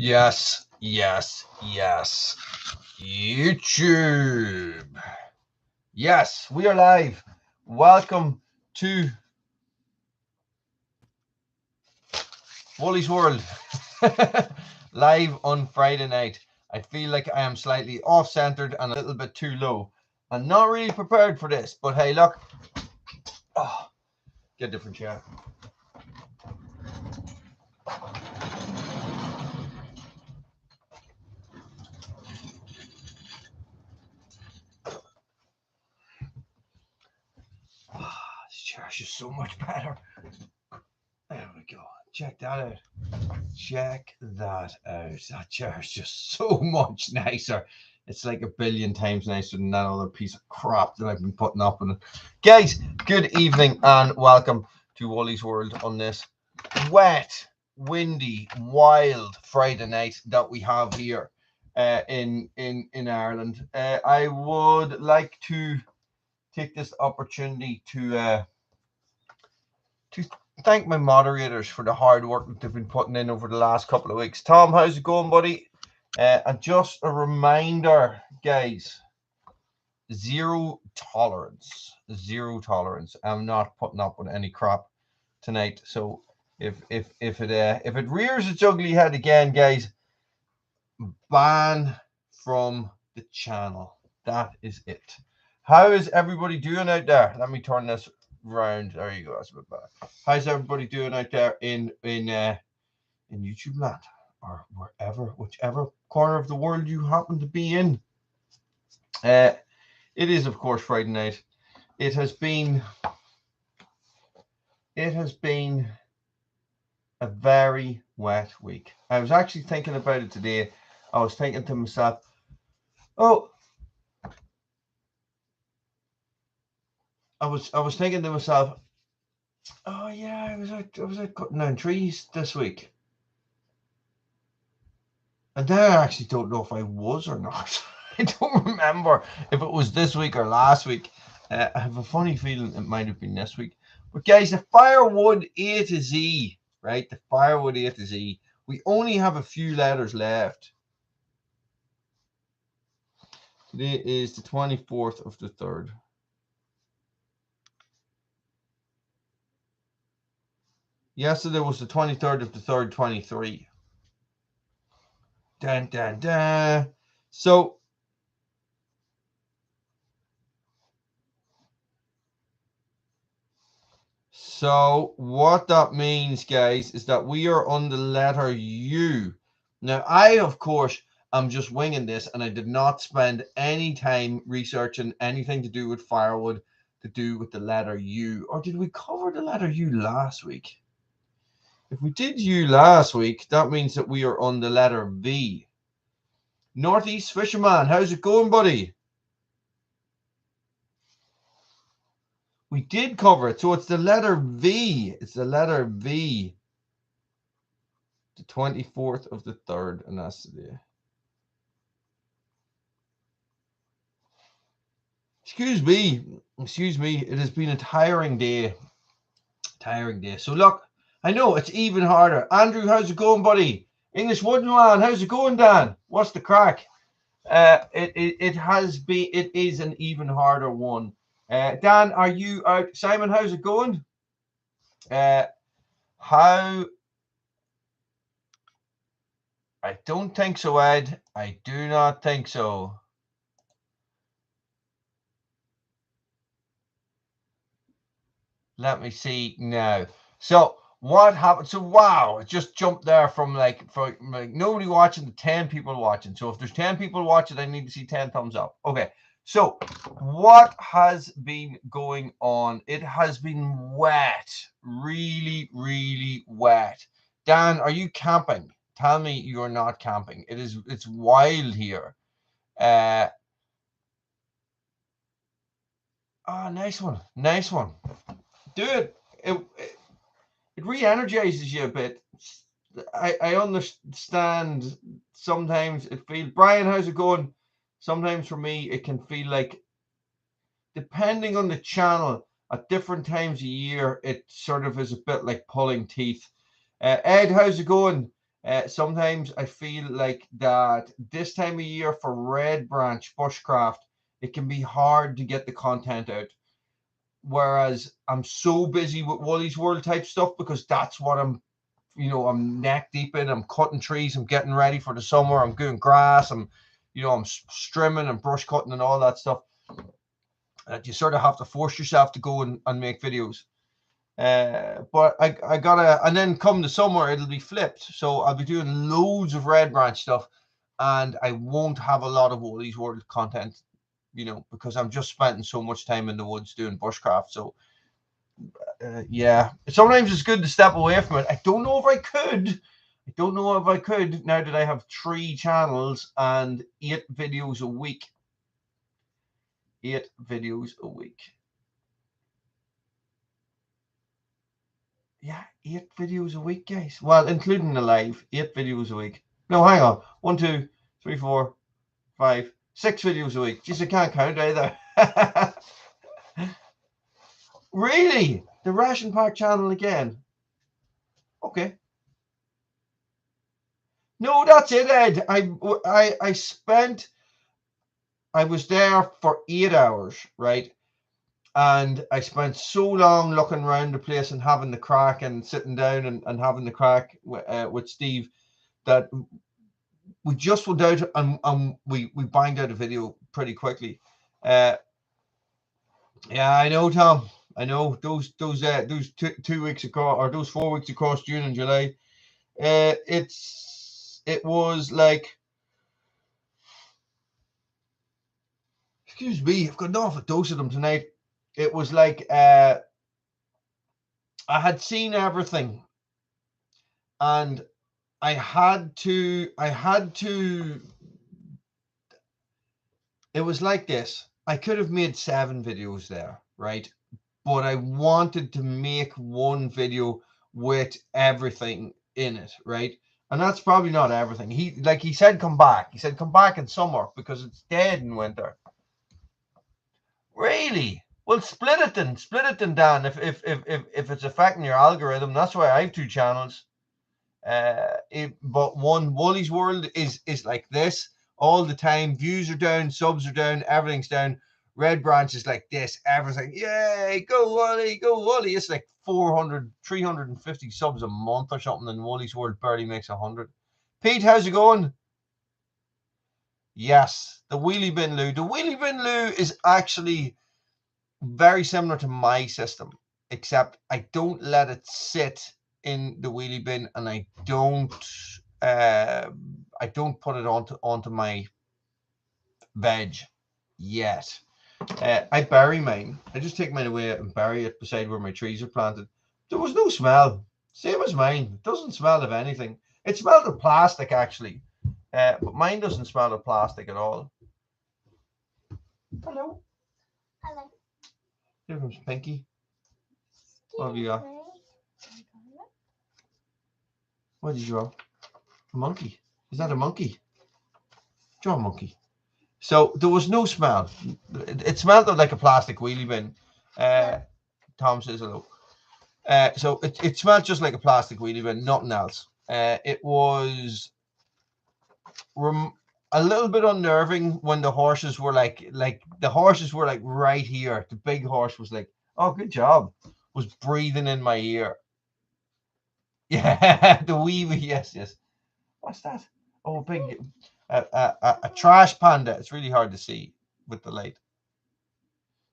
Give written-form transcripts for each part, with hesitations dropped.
Yes, yes, yes. YouTube. Yes, we are live. Welcome to Wally's World. Live on Friday night. I feel like I am slightly off-centered and a little bit too low. I'm not really prepared for this, but hey, look. Oh, get a different chair. This chair is just so much better. There we go. Check that out. Check that out. That chair is just so much nicer. It's like a billion times nicer than that other piece of crap that I've been putting up in it. Guys, good evening and welcome to Wally's World on this wet, windy, wild Friday night that we have here in Ireland. I would like to take this opportunity to thank my moderators for the hard work that they've been putting in over the last couple of weeks. Tom, how's it going, buddy? And just a reminder, guys, zero tolerance. I'm not putting up with any crap tonight. So if it rears its ugly head again, guys, ban from the channel. That is it. How is everybody doing out there? Let me turn this round. There you go. That's a bit better. How's everybody doing out there in YouTube land or whichever corner of the world you happen to be in? It is, of course, Friday night. It has been a very wet week. I was actually thinking about it today. I was thinking to myself, I was thinking to myself, oh yeah, I was out cutting down trees this week. And then I actually don't know if I was or not. I don't remember if it was this week or last week. I have a funny feeling it might have been this week. But guys, the Firewood A to Z, right? The Firewood A to Z. We only have a few letters left. Today is the 24th of the 3rd. Yesterday was the 23rd of the 3rd, 23. Dun, dun, dun. So what that means, guys, is that we are on the letter U. Now, I, of course, am just winging this, and I did not spend any time researching anything to do with firewood, to do with the letter U. Or did we cover the letter U last week? If we did U last week, that means that we are on the letter V. Northeast Fisherman, how's it going, buddy? We did cover it. So it's the letter V. It's the letter V. The 24th of the 3rd, and that's today. Excuse me. It has been a tiring day. So look, I know it's even harder. Andrew, how's it going, buddy? English Woodland, how's it going, Dan? What's the crack? It is an even harder one. Dan, are you out? Simon, how's it going? How? I don't think so, Ed. I do not think so. Let me see now. So what happened? So wow, it just jumped there from like nobody watching to 10 people watching. So if there's 10 people watching, I need to see 10 thumbs up. Okay. So what has been going on? It has been wet, really, really wet. Dan, are you camping? Tell me you're not camping. It's wild here. Nice one. Do it. It re-energizes you a bit. I understand sometimes it feels. Brian, how's it going? Sometimes for me, it can feel like, depending on the channel, at different times of year, it sort of is a bit like pulling teeth. Ed, how's it going? Sometimes I feel like that this time of year for red branch bushcraft, it can be hard to get the content out. Whereas I'm so busy with Woolies World type stuff because that's what I'm, I'm neck deep in. I'm cutting trees. I'm getting ready for the summer. I'm doing grass. I'm strimming and brush cutting and all that stuff. That you sort of have to force yourself to go and make videos. But I gotta, and then come the summer, it'll be flipped. So I'll be doing loads of red branch stuff, and I won't have a lot of Woolies World content, because I'm just spending so much time in the woods doing bushcraft. So yeah, sometimes it's good to step away from it. I don't know if I could. I don't know if I could now that I have 3 channels and 8 videos a week. 8 videos a week. Yeah, 8 videos a week, guys. Well, including the live, 8 videos a week. No, hang on. 1, 2, 3, 4, 5, 6 videos a week. Jeez, I can't count either. Really? The Ration Pack channel again? Okay. No, that's it, Ed. I was there for 8 hours, right? And I spent so long looking around the place and having the crack and sitting down and having the crack with Steve that we just went out and we banged out a video pretty quickly. Yeah, I know, Tom. I know those 2 weeks across, or those 4 weeks across June and July. It was like, excuse me, I've got an awful dose of them tonight. It was like I had seen everything, and I had to. It was like this. I could have made 7 videos there, right? But I wanted to make one video with everything in it, right? And that's probably not everything. He said, come back. He said, come back in summer because it's dead in winter. Really? Well, split it then, Dan. If it's affecting your algorithm, that's why I have 2 channels. But one, Woolies World is like this all the time. Views are down, subs are down, everything's down. Red Branch is like this, everything. Yay, go Wooly, go Wooly. It's like 400, 350 subs a month or something, and Woolies World barely makes 100. Pete, how's it going? Yes, the wheelie bin loo. The wheelie bin loo is actually very similar to my system, except I don't let it sit in the wheelie bin, and I don't put it onto my veg yet. I bury mine. I just take mine away and bury it beside where my trees are planted. There was no smell. Same as mine. It doesn't smell of anything. It smelled of plastic, actually. But mine doesn't smell of plastic at all. Hello. Hello. Here comes Pinky. What have you got? What did you draw? A monkey. Is that a monkey? Draw a monkey. So there was no smell. It smelled like a plastic wheelie bin. Tom says hello. So it smelled just like a plastic wheelie bin, nothing else. It was a little bit unnerving when the horses were like right here. The big horse was like, oh, good job. Was breathing in my ear. Yeah, the weevil. Yes. What's that? Oh, big. A trash panda. It's really hard to see with the light.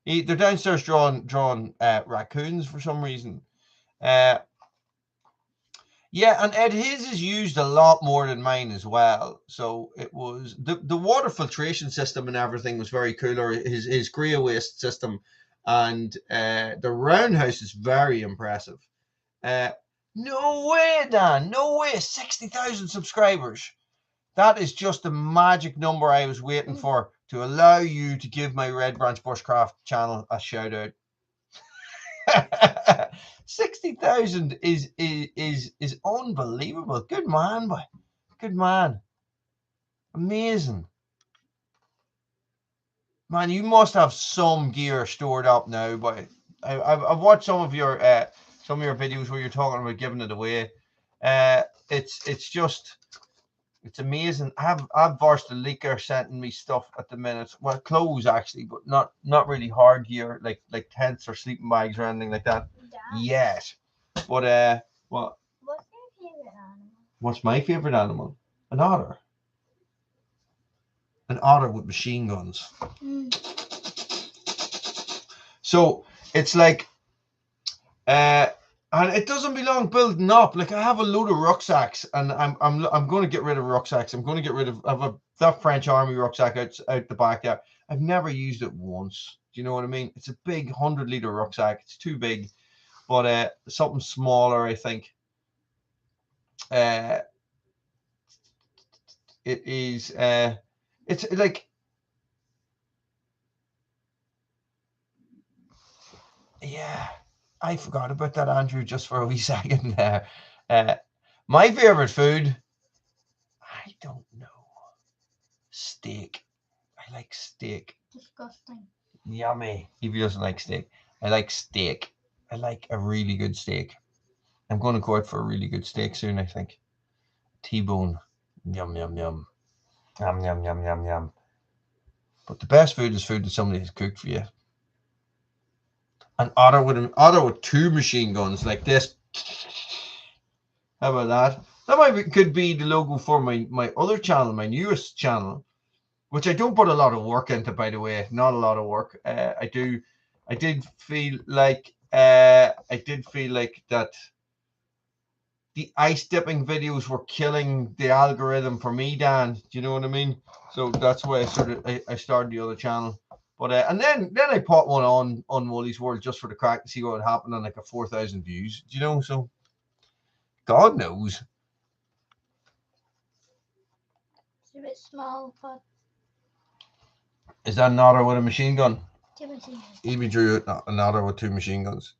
They're downstairs drawing raccoons for some reason. Yeah, and Ed, his is used a lot more than mine as well. So it was the water filtration system and everything was very cool. Or his grey waste system, and the roundhouse is very impressive. No way, Dan. No way. 60,000 subscribers. That is just the magic number I was waiting for to allow you to give my Red Branch Bushcraft channel a shout out. 60,000 is unbelievable. Good man, boy. Good man. Amazing. Man, you must have some gear stored up now, but I've watched some of your videos where you're talking about giving it away. it's just, it's amazing. I've Vorsta Leaker sending me stuff at the minute. Well, clothes actually, but not really hard gear like tents or sleeping bags or anything like that yet. But what? What's your favorite animal? What's my favorite animal? An otter. An otter with machine guns. So it's like, and it doesn't belong building up. Like I have a load of rucksacks, and I'm going to get rid of rucksacks. I'm going to get rid of that French Army rucksack out the back there. I've never used it once. Do you know what I mean? It's a big 100-liter rucksack. It's too big, but something smaller, I think. It is. It's like, yeah. I forgot about that, Andrew, just for a wee second there. My favorite food, I don't know. Steak. I like steak. Disgusting. Yummy. Evie doesn't like steak. I like steak. I like a really good steak. I'm going to go out for a really good steak soon, I think. T-bone. Yum, yum, yum. Yum, yum, yum, yum, yum. But the best food is food that somebody has cooked for you. An otter with two machine guns like this. How about that? That could be the logo for my other channel, my newest channel, which I don't put a lot of work into, by the way. Not a lot of work. I did feel like that the ice dipping videos were killing the algorithm for me, Dan. Do you know what I mean? So that's why I started the other channel. But and then I put one on Woolly's World just for the crack to see what would happen on like a 4,000 views. Do you know? So God knows. It's a bit small, but Is that an otter with a machine gun? two machine guns. Evie drew an otter with two machine guns.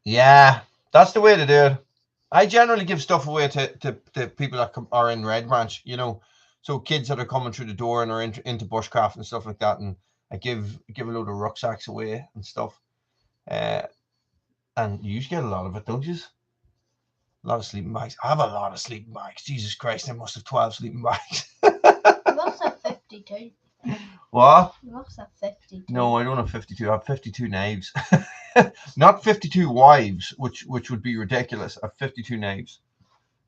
Yeah, that's the way to do it. I generally give stuff away to people that are in Red Branch, you know, so kids that are coming through the door and are into bushcraft and stuff like that, and I give a load of rucksacks away and stuff. And you get a lot of it, don't you? A lot of sleeping bags. I have a lot of sleeping bags. Jesus Christ, I must have 12 sleeping bags. You must have 52. What? You must have 52. No, I don't have 52. I have 52 knives. Not 52 wives, which would be ridiculous. I have 52 knives.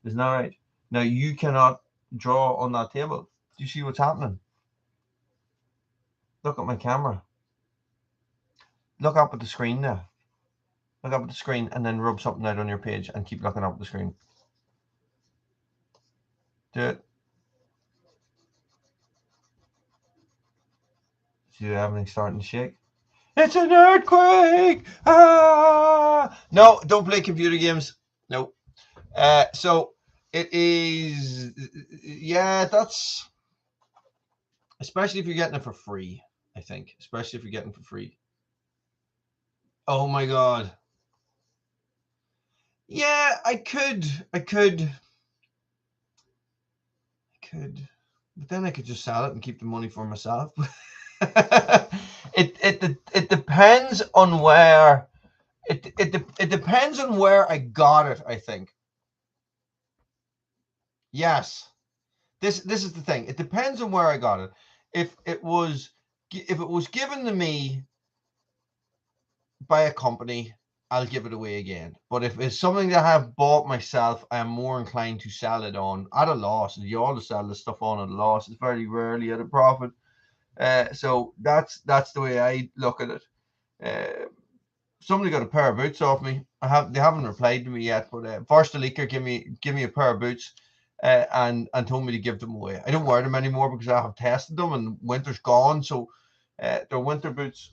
Isn't that right? Now, you cannot draw on that table. Do you see what's happening? Look at my camera. Look up at the screen now. Look up at the screen and then rub something out on your page and keep looking up at the screen. Do it. See everything starting to shake? It's an earthquake! Ah! No, don't play computer games. No. So it is, yeah, that's, especially if you're getting it for free, I think. Especially if you're getting it for free. Oh my God. Yeah, I could. But then I could just sell it and keep the money for myself. It depends on where it depends on where I got it, I think. Yes. This is the thing. It depends on where I got it. If it was given to me by a company, I'll give it away again. But if it's something that I have bought myself, I am more inclined to sell it on at a loss. And you always sell this stuff on at a loss. It's very rarely at a profit. So that's the way I look at it. Somebody got a pair of boots off me. They haven't replied to me yet, but Vorsta Leaker give me a pair of boots and told me to give them away. I don't wear them anymore because I have tested them and winter's gone. So they're winter boots.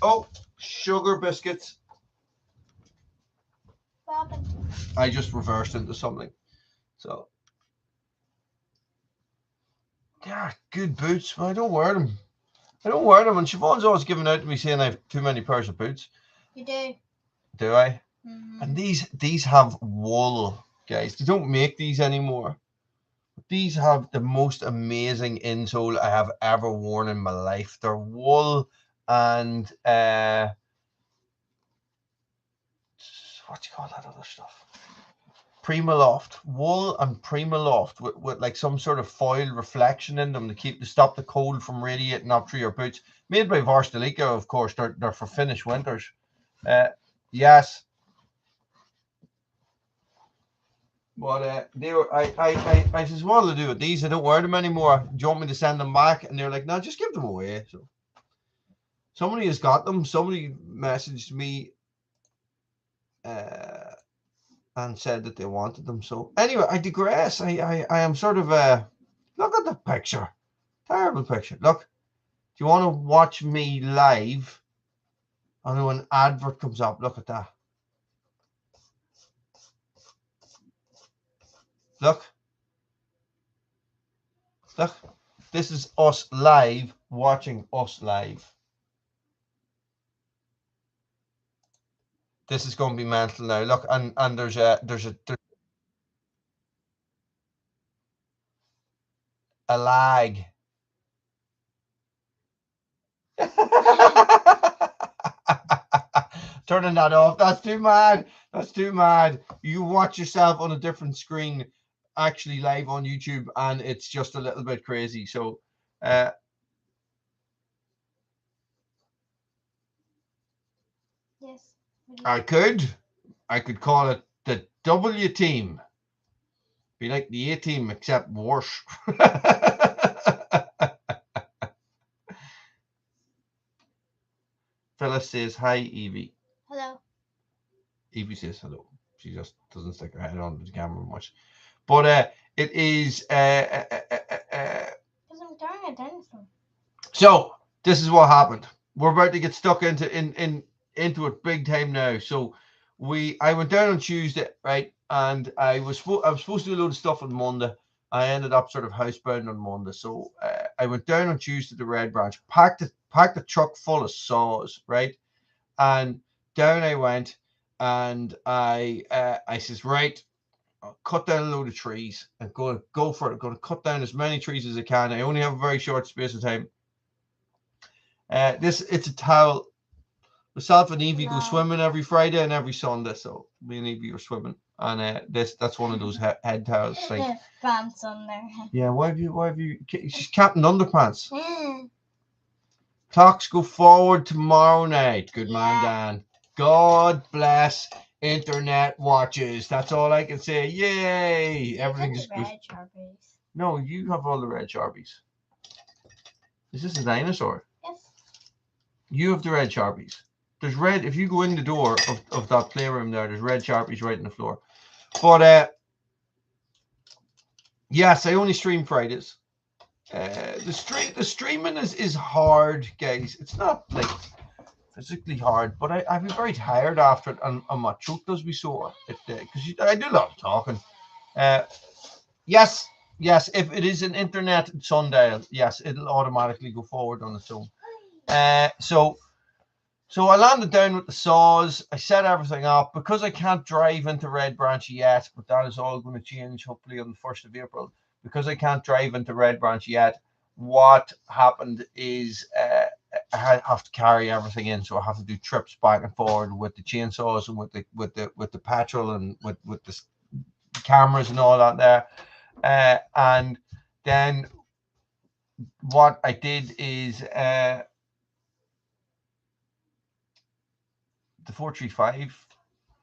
Oh, sugar biscuits. What happened? I just reversed into something. So yeah, good boots, but I don't wear them. And Siobhan's always giving out to me saying I have too many pairs of boots. You do. Do I? Mm-hmm. And these have wool, guys. They don't make these anymore. These have the most amazing insole I have ever worn in my life. They're wool and what do you call that other stuff? Primaloft, wool and Primaloft with like some sort of foil reflection in them to stop the cold from radiating up through your boots. Made by Varstalika, of course. They're for Finnish winters. Yes. But they were I says, what will I do with these? I don't wear them anymore. Do you want me to send them back? And they're like, no, just give them away. So somebody has got them. Somebody messaged me and said that they wanted them. So anyway, I digress. I am sort of look at the picture. Terrible picture. Look, do you want to watch me live? I know an advert comes up. Look at that. Look. Look. This is us live, watching us live. This is going to be mental now. Look, and there's a lag. Turning that off. That's too mad. That's too mad. You watch yourself on a different screen, actually live on YouTube, and it's just a little bit crazy. So, Yes. I could call it the W team. Be like the A team, except worse. Phyllis says hi, Evie. Hello. Evie says hello. She just doesn't stick her head onto the camera much. But it is Because I'm throwing a dinosaur. So this is what happened. We're about to get stuck into it big time now. So I went down on Tuesday, right? And I was supposed to do a load of stuff on Monday. I ended up sort of housebound on Monday. So I went down on Tuesday to Red Branch, packed the truck full of saws, right? And down I went, and I says, right, I'll cut down a load of trees and go for it. I'm going to cut down as many trees as I can. I only have a very short space of time. It's a towel. Myself and Evie go swimming every Friday and every Sunday. So me and Evie are swimming, and that's one of those head towels. Like, There's pants on there. Yeah, why have you? She's Captain Underpants. Clocks go forward tomorrow night. Good man, Dan. God bless internet watches. That's all I can say. Yay! Everything just goes. Red Sharpies. No, you have all the red Sharpies. Is this a dinosaur? Yes. You have the red Sharpies. There's red. If you go in the door of that playroom there's red Sharpies right on the floor. But yes, I only stream Fridays. The streaming is hard, guys. It's not like physically hard, but I've been very tired after it, and my throat does be sore. Because I do a lot of talking. Yes. If it is an internet sundial, yes, it'll automatically go forward on its own. So I landed down with the saws. I set everything up because I can't drive into Red Branch yet, but that is all going to change hopefully on the 1st of April. Because I can't drive into Red Branch yet, what happened is I have to carry everything in, so I have to do trips back and forward with the chainsaws and with the petrol and with the cameras and all that there. And then what I did is the 435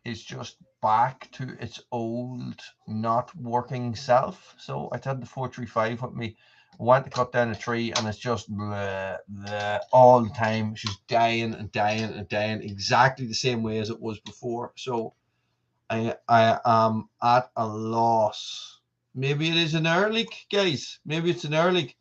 is just back to its old not working self. So I had the 435 with me. I went to cut down a tree, and it's just bleh, bleh, all the time. It's just dying and dying and dying, exactly the same way as it was before. So I am at a loss. Maybe it is an air leak, guys. Maybe it's an air leak.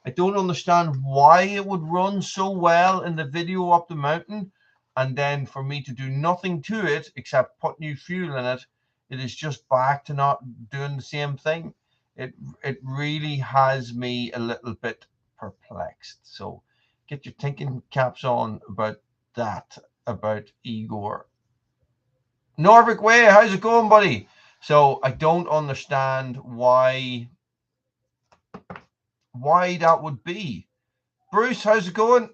I don't understand why it would run so well in the video up the mountain, and then for me to do nothing to it except put new fuel in it, it is just back to not doing the same thing. It really has me a little bit perplexed. So get your thinking caps on about that, about Igor. Norvik Way, how's it going, buddy? So I don't understand why why that would be. Bruce, how's it going?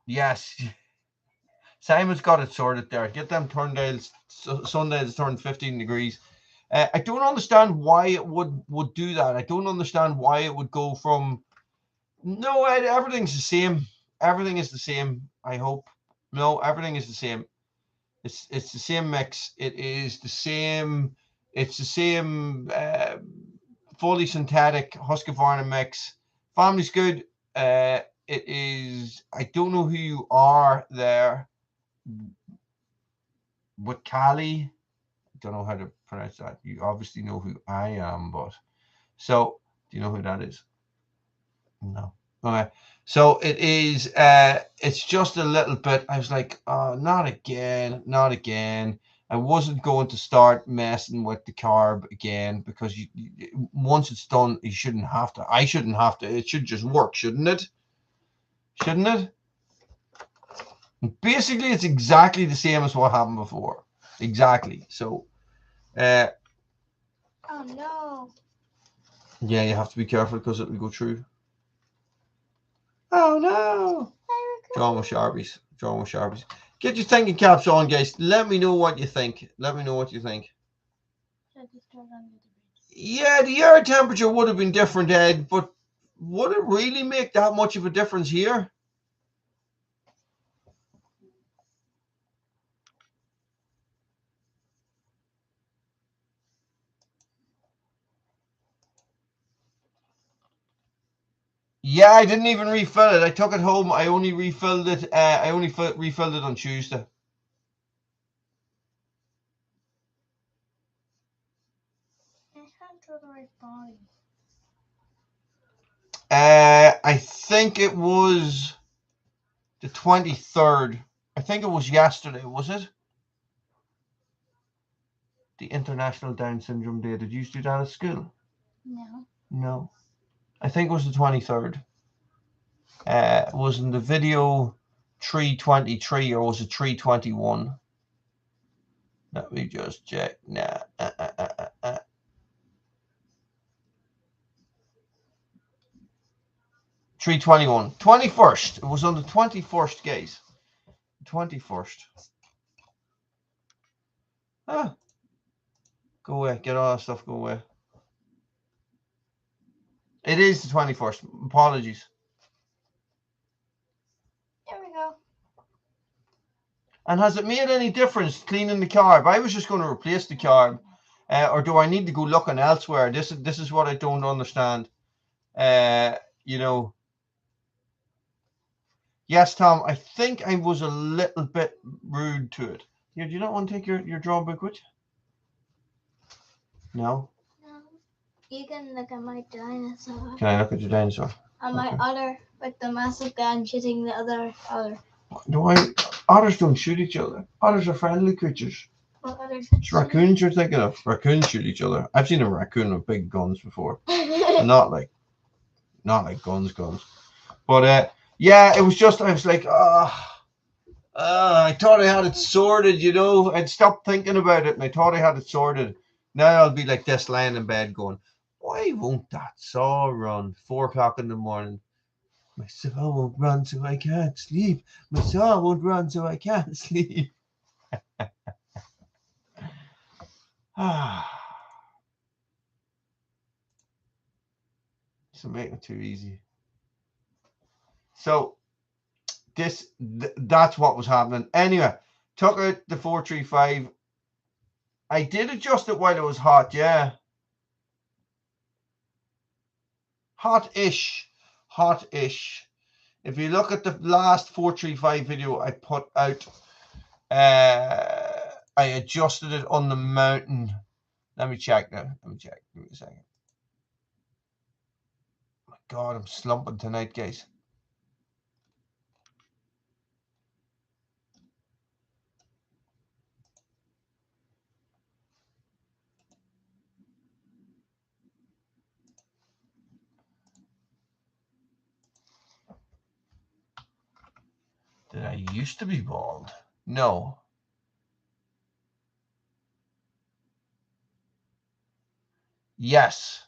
Yes. Simon's got it sorted there. Get them turndials, sundials turned 15 degrees. I don't understand why it would do that. I don't understand why it would go from... No, everything's the same. Everything is the same, I hope. No, everything is the same. It's the same mix. It is the same. It's the same fully synthetic Husqvarna mix. Family's good. It is... I don't know who you are there. With Cali, I don't know how to pronounce that. You obviously know who I am, but so do you know who that is? No. Okay. So it is. It's just a little bit. I was like, oh, not again, not again. I wasn't going to start messing with the carb again because once it's done, you shouldn't have to. I shouldn't have to. It should just work, shouldn't it? Shouldn't it? Basically, it's exactly the same as what happened before. Exactly. So, Oh no. yeah, you have to be careful because it will go through. Oh no. Drawing with Sharpies. Drawing with Sharpies. Get your thinking caps on, guys. Let me know what you think. Let me know what you think. Yeah, the air temperature would have been different, Ed, but would it really make that much of a difference here? Yeah, I didn't even refill it. I took it home. I only refilled it. I only refilled it on Tuesday. I can't draw the right body. I think it was the 23rd. I think it was yesterday, was it? The International Down Syndrome Day. Did you do that at school? No. No. I think it was the 23rd. Was in the video 323 or was it 321? Let me just check. Nah. 321. 21st. It was on the 21st, guys. 21st. Ah. Go away. Get all that stuff. Go away. It is the 21st. Apologies. There we go. And has it made any difference cleaning the carb? I was just going to replace the carb. Or do I need to go looking elsewhere? This is what I don't understand. You know. Yes, Tom, I think I was a little bit rude to it. Here, do you not want to take your drawing book with you? No? No. You can look at my dinosaur. Can I look at your dinosaur? And my other, with the massive gun shooting the other. No, otters don't shoot each other. Otters are friendly creatures. What others? It's raccoons you're thinking of. Raccoons shoot each other. I've seen a raccoon with big guns before. not like guns. But yeah, it was just, I was like, I thought I had it sorted, you know. I'd stopped thinking about it and I thought I had it sorted. Now I'll be like this lying in bed going, why won't that saw run 4 o'clock in the morning? My saw won't run so I can't sleep. My saw won't run so I can't sleep. So make it too easy. So that's what was happening. Anyway, took out the 435. I did adjust it while it was hot, yeah. Hot-ish. If you look at the last 435 video I put out, I adjusted it on the mountain. Let me check now. Give me a second. Oh my God, I'm slumping tonight, guys. Did I used to be bald? No. Yes,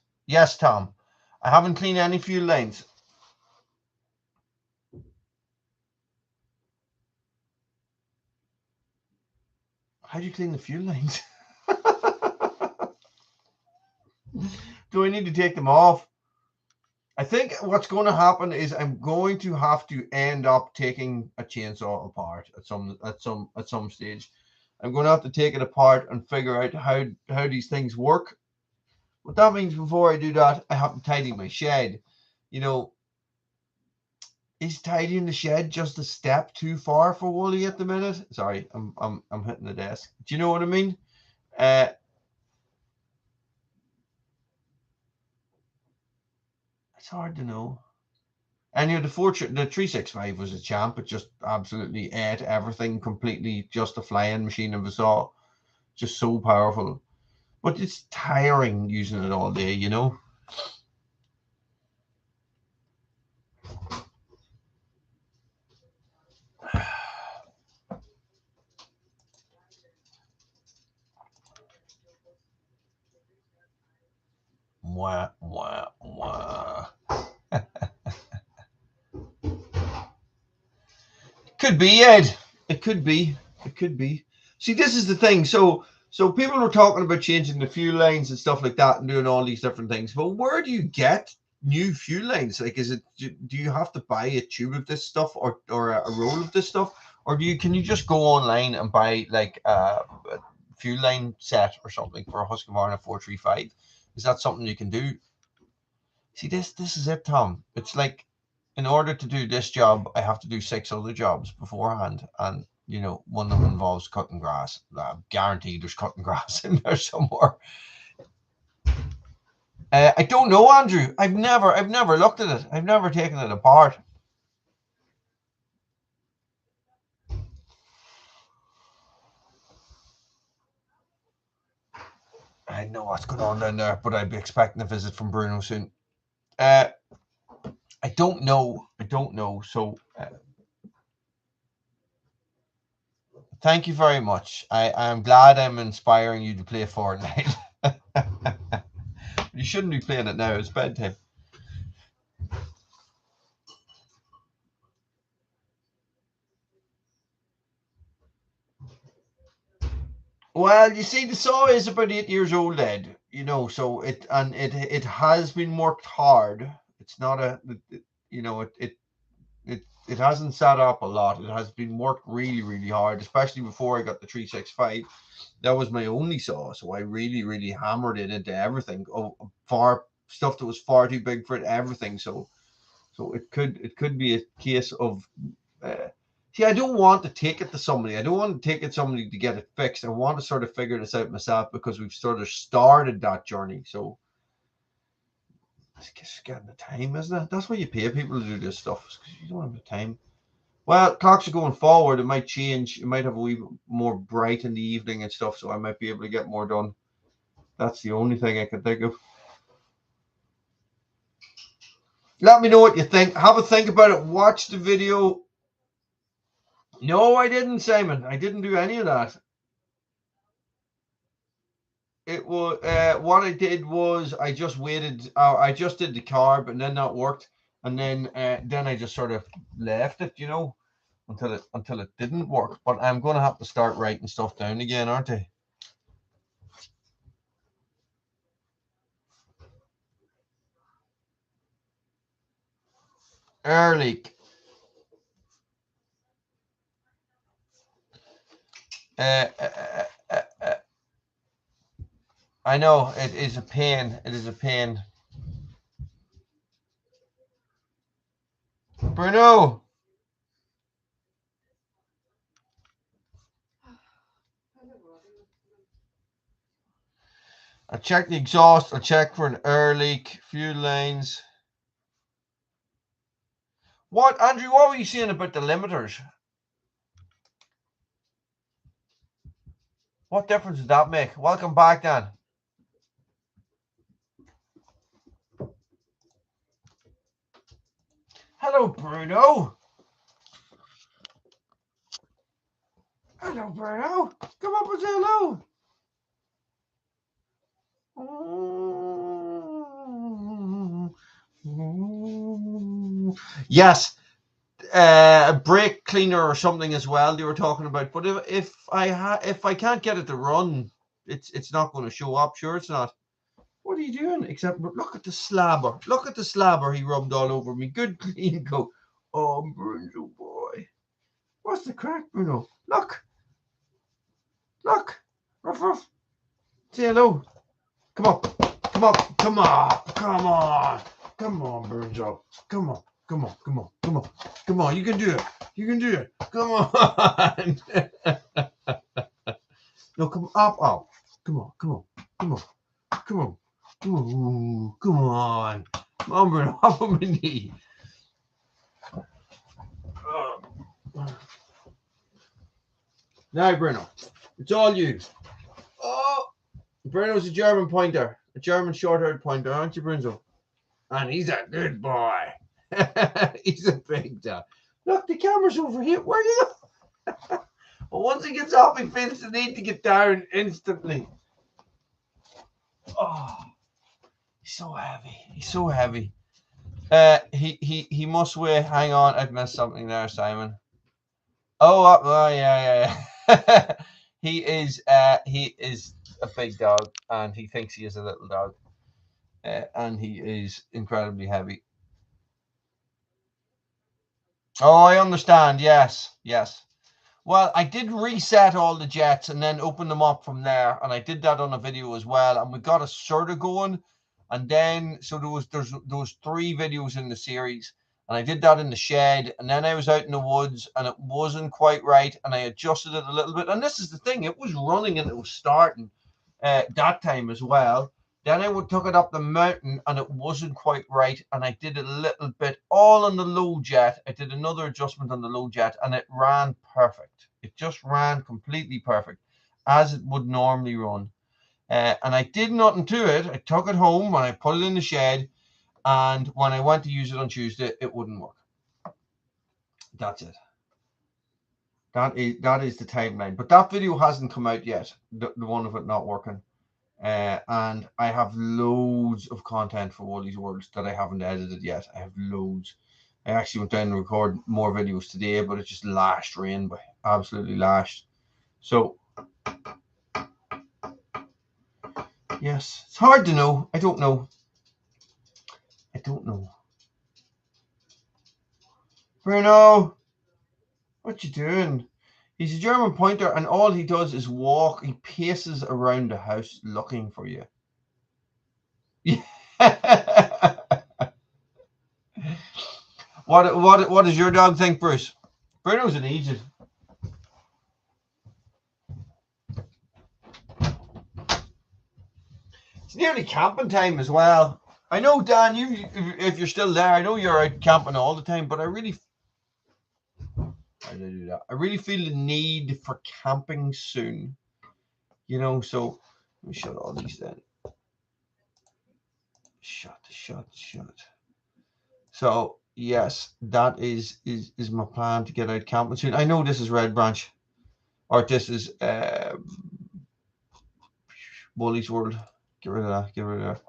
Tom. I haven't cleaned any fuel lines. How do you clean the fuel lines? Do I need to take them off? I think what's going to happen is I'm going to have to end up taking a chainsaw apart at some stage. I'm going to have to take it apart and figure out how these things work. But that means before I do that, I have to tidy my shed. You know, is tidying the shed just a step too far for Wooly at the minute? Sorry, I'm hitting the desk. Do you know what I mean? It's hard to know. And the 365 was a champ. It just absolutely ate everything completely. Just a flying machine of a saw. Just so powerful. But it's tiring using it all day, you know. Wah, wah, wah. Could be, Ed. It could be. It could be. See, this is the thing. So people were talking about changing the fuel lines and stuff like that and doing all these different things. But where do you get new fuel lines? Like, is it, do you have to buy a tube of this stuff or a roll of this stuff? Or can you just go online and buy like a fuel line set or something for a Husqvarna 435? Is that something you can do? See, this is it, Tom. It's like, in order to do this job, I have to do 6 other jobs beforehand. And, you know, one of them involves cutting grass. I'm guaranteed there's cutting grass in there somewhere. I don't know, Andrew. I've never looked at it. I've never taken it apart. I know what's going on down there, but I'd be expecting a visit from Bruno soon. I don't know. So thank you very much. I'm glad I'm inspiring you to play Fortnite. You shouldn't be playing it now. It's bedtime. Well, you see, the saw is about 8 years old, Ed. You know, so it has been worked hard. It's not it hasn't sat up a lot. It has been worked really, really hard, especially before I got the 365. That was my only saw, so I really, really hammered it into everything. Far stuff that was far too big for it, everything. So it could be a case of. See, I don't want to take it to somebody. I don't want to take it to somebody to get it fixed. I want to sort of figure this out myself because we've sort of started that journey. So it's just getting the time, isn't it? That's why you pay people to do this stuff, because you don't have the time. Well, clocks are going forward. It might change. It might have a wee bit more bright in the evening and stuff, so I might be able to get more done. That's the only thing I can think of. Let me know what you think. Have a think about it. Watch the video. No, I didn't, Simon. I didn't do any of that. It was what I did was I just waited. I just did the carb, and then that worked, and then I just sort of left it, you know, until it didn't work. But I'm gonna have to start writing stuff down again, aren't I? Early. I know it is a pain. It is a pain. Bruno. I check the exhaust. I check for an air leak. Fuel lines. What, Andrew? What were you saying about the limiters? What difference does that make? Welcome back, Dan. Hello, Bruno. Hello, Bruno. Come up and say hello. Yes. A brake cleaner or something as well they were talking about. But if I can't get it to run, it's not going to show up. Sure, it's not. What are you doing? Except look at the slabber. Look at the slabber he rubbed all over me. Good clean coat. Oh, Bruno boy. What's the crack, Bruno? Look. Look. Ruff, ruff. Say hello. Come on. Come on. Come on. Come on. Come on, Bruno. Come on. Come on. Come on. Come on. Come on. You can do it. You can do it. Come on. No, come up. Oh. Come on. Come on. Come on. Come on. Ooh, come on. Come on, Bruno. Up on my knee. Now, Bruno, it's all you. Oh, Bruno's a German pointer, a German short-haired pointer, aren't you, Bruno? And he's a good boy. He's a big dog. Look, the camera's over here. Where are you? But once he gets up, he feels the need to get down instantly. Oh, he's so heavy. He's so heavy. He must weigh. Hang on, I've missed something there, Simon. Oh, yeah. He is a big dog, and he thinks he is a little dog, and he is incredibly heavy. Oh, I understand. Yes. Well, I did reset all the jets and then open them up from there, and I did that on a video as well, and we got a sort of going, and then so there was 3 videos in the series. And I did that in the shed, and then I was out in the woods, and it wasn't quite right, and I adjusted it a little bit. And this is the thing, it was running and it was starting that time as well. Then I took it up the mountain, and it wasn't quite right, and I did it a little bit all on the low jet. I did another adjustment on the low jet, and it ran perfect. It just ran completely perfect, as it would normally run. And I did nothing to it. I took it home, and I put it in the shed. And when I went to use it on Tuesday, it wouldn't work. That's it. That is the timeline. But that video hasn't come out yet, the one of it not working. And I have loads of content for Woolies Worlds that I haven't edited yet. I have loads. I actually went down to record more videos today, but it just lashed rain by. Absolutely lashed. So, yes, it's hard to know. I don't know. Bruno, what you doing? He's a German pointer, and all he does is walk. He paces around the house looking for you. Yeah. What does your dog think, Bruce? Bruno's an Egypt. It's nearly camping time as well. I know, Dan, if you're still there, I know you're out camping all the time, but I really feel the need for camping soon. You know, so let me shut all these then. Shut. So yes, that is my plan to get out camping soon. I know this is Red Branch, or this is Woolies World. Get rid of that.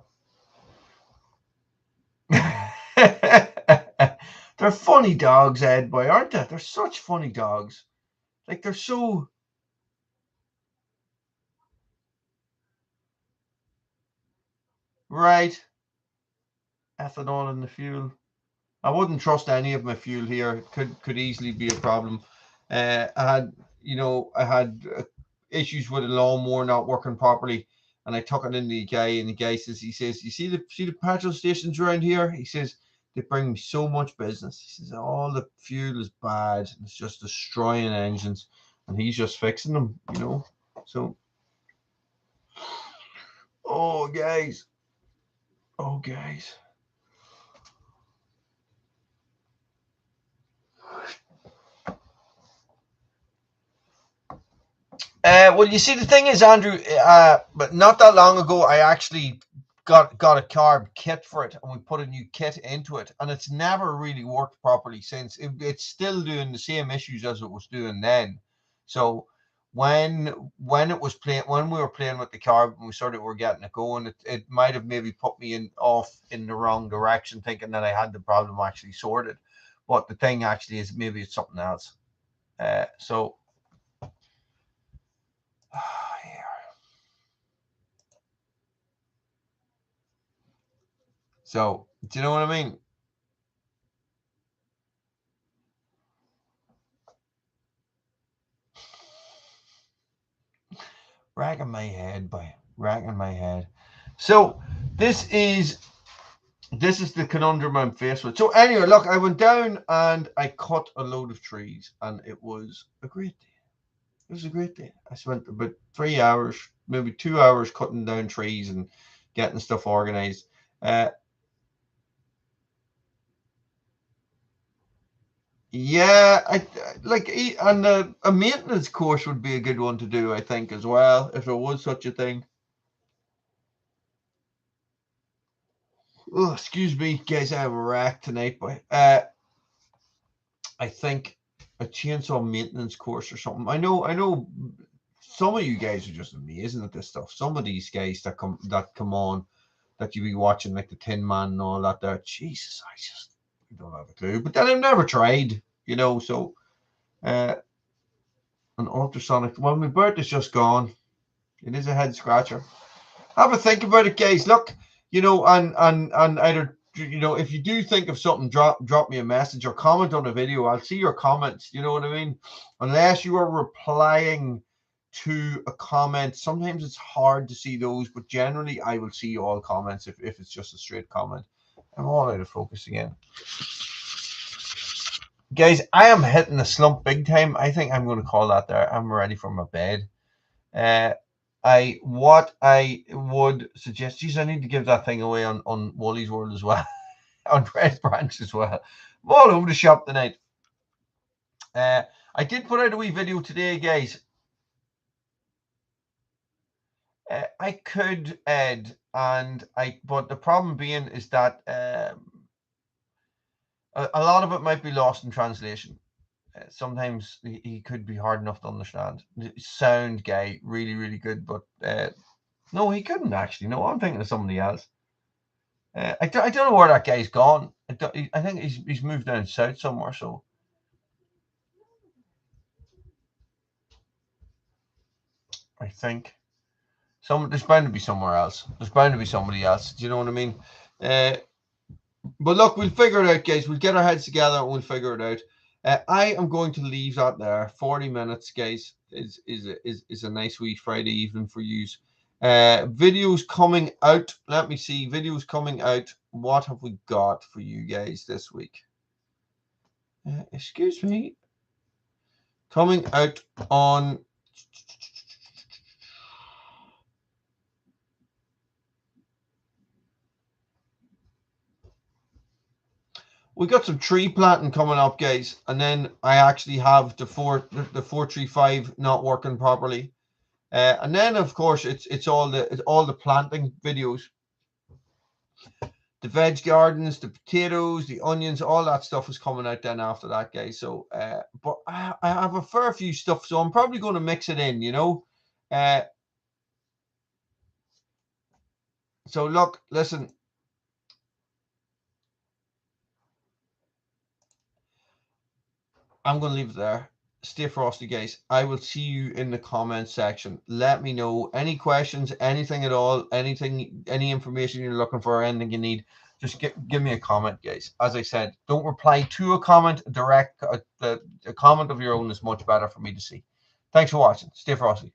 They're funny dogs, Ed boy, aren't they? They're such funny dogs. Like, they're so. Right. Ethanol in the fuel. I wouldn't trust any of my fuel here. It could easily be a problem. I had issues with a lawnmower not working properly, and I took it in the guy, and the guy says, you see the petrol stations around here? He says, they bring me so much business. He says, all the fuel is bad, and it's just destroying engines, and he's just fixing them, you know. So, oh guys. Well, you see, the thing is, Andrew, but not that long ago, I actually got a carb kit for it, and we put a new kit into it, and it's never really worked properly since. It's still doing the same issues as it was doing then. So when it was playing, when we were playing with the carbon, we sort of were getting it going. It might have maybe put me off in the wrong direction, thinking that I had the problem actually sorted. But the thing actually is maybe it's something else. So here. So do you know what I mean? Racking my head, boy. Racking my head. So this is the conundrum I'm faced with. So anyway, look, I went down and I cut a load of trees, and it was a great day. It was a great day. I spent about 3 hours, maybe 2 hours cutting down trees and getting stuff organized. Yeah, I like, and a maintenance course would be a good one to do, I think, as well, if there was such a thing. Oh, excuse me, guys, I have a rack tonight, but I think a chainsaw maintenance course or something. I know some of you guys are just amazing at this stuff. Some of these guys that come on, that you be watching, like the Tin Man and all that there. Jesus, I don't have a clue. But then I've never tried, you know, so an ultrasonic. Well, my bird is just gone. It is a head scratcher. Have a think about it, guys. Look, you know, and either, you know, if you do think of something, drop me a message or comment on the video. I'll see your comments. You know what I mean? Unless you are replying to a comment, sometimes it's hard to see those, but generally I will see all comments if it's just a straight comment. I'm all out of focus again. Guys, I am hitting a slump big time. I think I'm going to call that there. I'm ready for my bed. What I would suggest, geez, I need to give that thing away on Wally's World as well, on Red Branch as well. I'm all over the shop tonight. I did put out a wee video today, guys. I could add, but the problem being is that a lot of it might be lost in translation. Sometimes he could be hard enough to understand. Sound guy, really, really good, but no, he couldn't actually. No, I'm thinking of somebody else. I don't know where that guy's gone. I think he's moved down south somewhere. So I think there's bound to be somewhere else. There's bound to be somebody else. Do you know what I mean? But look, we'll figure it out, guys. We'll get our heads together and we'll figure it out. I am going to leave that there. 40 minutes, guys, is a nice wee Friday evening for you. Videos coming out. Let me see. Videos coming out. What have we got for you guys this week? Excuse me. Coming out on... We got some tree planting coming up, guys, and then I actually have the 435 not working properly, and then of course it's all the planting videos, the veg gardens, the potatoes, the onions, all that stuff is coming out then after that, guys. So, but I have a fair few stuff, so I'm probably going to mix it in, you know. So look, listen. I'm going to leave it there. Stay frosty, guys. I will see you in the comments section. Let me know any questions, anything at all, any information you're looking for, anything you need. Just give me a comment, guys. As I said, don't reply to a comment. A comment of your own is much better for me to see. Thanks for watching. Stay frosty.